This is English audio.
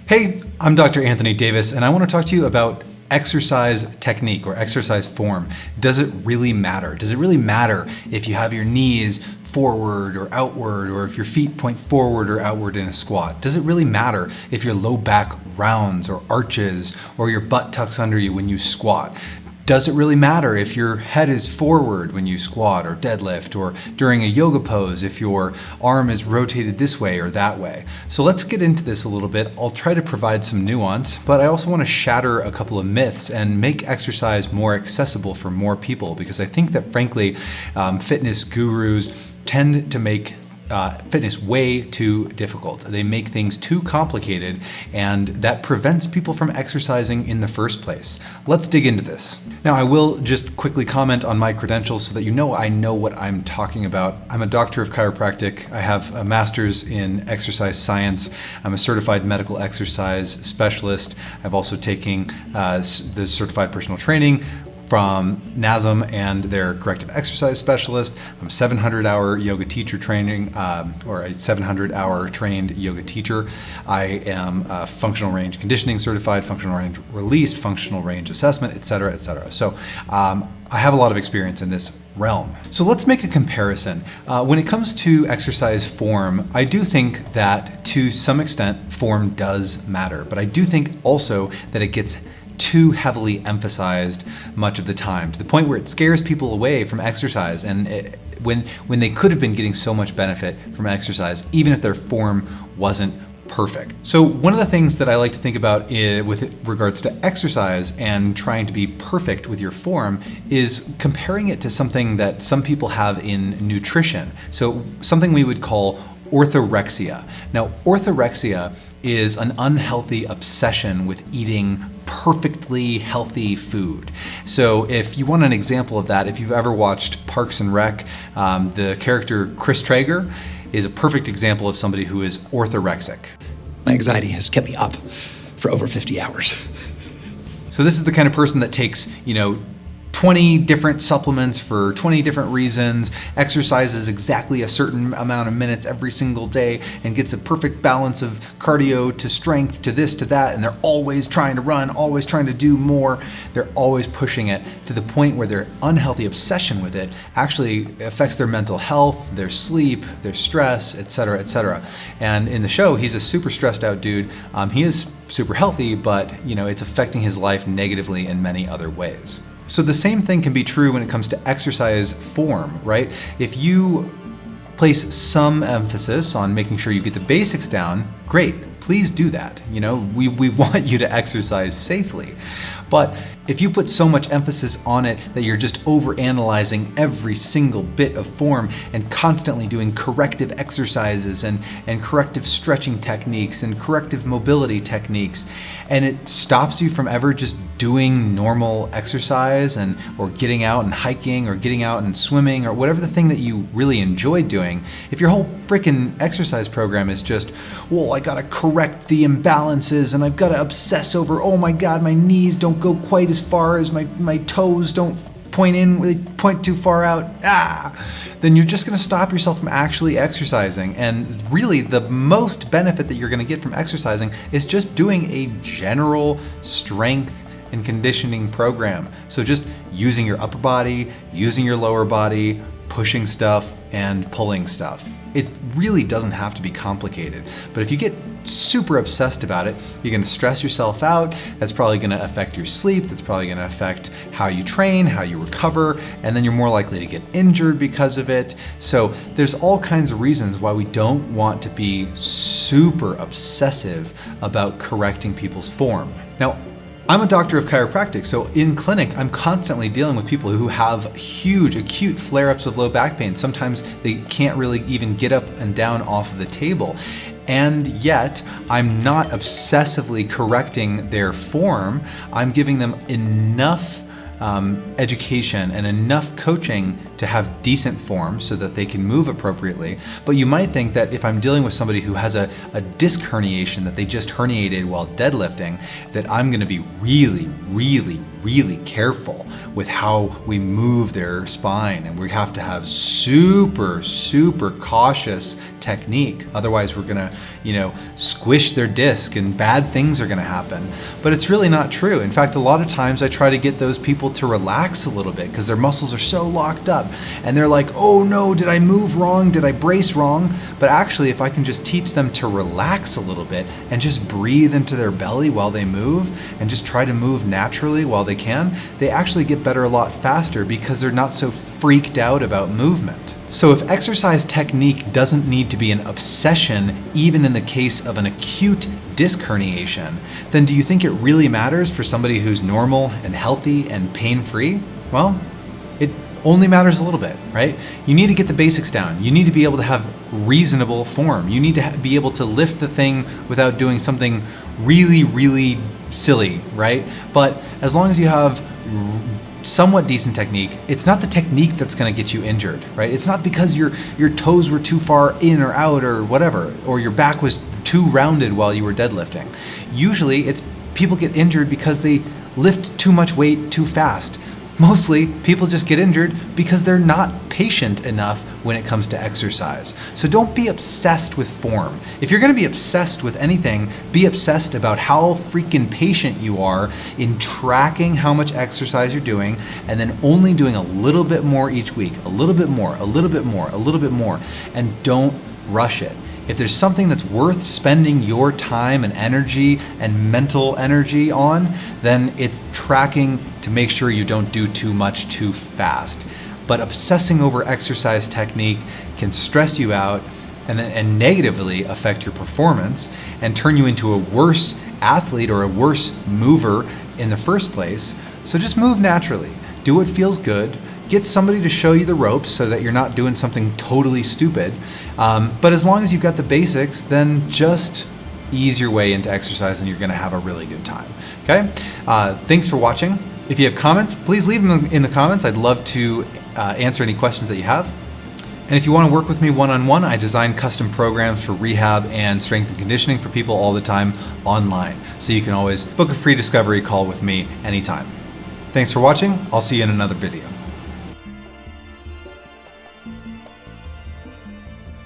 Hey, I'm Dr. Anthony Davis, and I want to talk to you about exercise technique or exercise form. Does it really matter? Does it really matter if you have your knees forward or outward, or if your feet point forward or outward in a squat? Does it really matter if your low back rounds or arches or your butt tucks under you when you squat? Does it really matter if your head is forward when you squat or deadlift, or during a yoga pose if your arm is rotated this way or that way? So let's get into this a little bit. I'll try to provide some nuance, but I also want to shatter a couple of myths and make exercise more accessible for more people, because I think that frankly, fitness gurus tend to make fitness way too difficult. They make things too complicated, and that prevents people from exercising in the first place. Let's dig into this. Now, I will just quickly comment on my credentials so that you know I know what I'm talking about. I'm a doctor of chiropractic. I have a master's in exercise science. I'm a certified medical exercise specialist. I've also taken the certified personal training from NASM and their corrective exercise specialist. I'm a 700-hour yoga teacher training, or a 700-hour trained yoga teacher. I am functional range conditioning certified, functional range release, functional range assessment, et cetera, et cetera. So I have a lot of experience in this realm. So let's make a comparison. When it comes to exercise form, I do think that to some extent form does matter, but I do think also that it gets too heavily emphasized much of the time, to the point where it scares people away from exercise, and when they could have been getting so much benefit from exercise, even if their form wasn't perfect. So one of the things that I like to think about with regards to exercise and trying to be perfect with your form is comparing it to something that some people have in nutrition. So something we would call orthorexia. Now, orthorexia is an unhealthy obsession with eating perfectly healthy food. So if you want an example of that, if you've ever watched Parks and Rec, the character Chris Traeger is a perfect example of somebody who is orthorexic. My anxiety has kept me up for over 50 hours. So this is the kind of person that takes, 20 different supplements for 20 different reasons, exercises exactly a certain amount of minutes every single day, and gets a perfect balance of cardio to strength to this to that, and they're always trying to run, always trying to do more. They're always pushing it to the point where their unhealthy obsession with it actually affects their mental health, their sleep, their stress, et cetera, et cetera. And in the show, he's a super stressed out dude. He is super healthy, but it's affecting his life negatively in many other ways. So the same thing can be true when it comes to exercise form, right? If you place some emphasis on making sure you get the basics down, great, please do that. We want you to exercise safely. But if you put so much emphasis on it that you're just overanalyzing every single bit of form and constantly doing corrective exercises and corrective stretching techniques and corrective mobility techniques, and it stops you from ever just doing normal exercise or getting out and hiking or getting out and swimming or whatever the thing that you really enjoy doing, if your whole freaking exercise program is just, well, I gotta correct the imbalances and I've gotta obsess over, oh my God, my knees don't go quite as far as my toes don't point in, they point too far out, then you're just gonna stop yourself from actually exercising. And really the most benefit that you're gonna get from exercising is just doing a general strength and conditioning program. So just using your upper body, using your lower body, pushing stuff and pulling stuff. It really doesn't have to be complicated, but if you get super obsessed about it, you're gonna stress yourself out. That's probably gonna affect your sleep. That's probably gonna affect how you train, how you recover, and then you're more likely to get injured because of it. So there's all kinds of reasons why we don't want to be super obsessive about correcting people's form. Now, I'm a doctor of chiropractic, so in clinic, I'm constantly dealing with people who have huge acute flare-ups of low back pain. Sometimes they can't really even get up and down off of the table. And yet, I'm not obsessively correcting their form. I'm giving them enough education and enough coaching to have decent form so that they can move appropriately. But you might think that if I'm dealing with somebody who has a disc herniation that they just herniated while deadlifting, that I'm gonna be really, really, really careful with how we move their spine, and we have to have super, super cautious technique. Otherwise we're gonna, squish their disc and bad things are gonna happen. But it's really not true. In fact, a lot of times I try to get those people to relax a little bit because their muscles are so locked up and they're like, oh no, did I move wrong? Did I brace wrong? But actually, if I can just teach them to relax a little bit and just breathe into their belly while they move and just try to move naturally while they can, they actually get better a lot faster because they're not so freaked out about movement. So if exercise technique doesn't need to be an obsession, even in the case of an acute disc herniation, then do you think it really matters for somebody who's normal and healthy and pain-free? Well, it only matters a little bit, right? You need to get the basics down. You need to be able to have reasonable form. You need to be able to lift the thing without doing something really, really silly, right? But as long as you have somewhat decent technique, it's not the technique that's going to get you injured, right? It's not because your toes were too far in or out or whatever, or your back was too rounded while you were deadlifting. Usually it's people get injured because they lift too much weight too fast. Mostly people just get injured because they're not patient enough when it comes to exercise. So don't be obsessed with form. If you're gonna be obsessed with anything, be obsessed about how freaking patient you are in tracking how much exercise you're doing and then only doing a little bit more each week, a little bit more, a little bit more, a little bit more, and don't rush it. If there's something that's worth spending your time and energy and mental energy on, then it's tracking to make sure you don't do too much too fast. But obsessing over exercise technique can stress you out and negatively affect your performance and turn you into a worse athlete or a worse mover in the first place. So just move naturally. Do what feels good. Get somebody to show you the ropes so that you're not doing something totally stupid. But as long as you've got the basics, then just ease your way into exercise and you're gonna have a really good time, okay? Thanks for watching. If you have comments, please leave them in the comments. I'd love to answer any questions that you have. And if you wanna work with me one-on-one, I design custom programs for rehab and strength and conditioning for people all the time online. So you can always book a free discovery call with me anytime. Thanks for watching. I'll see you in another video.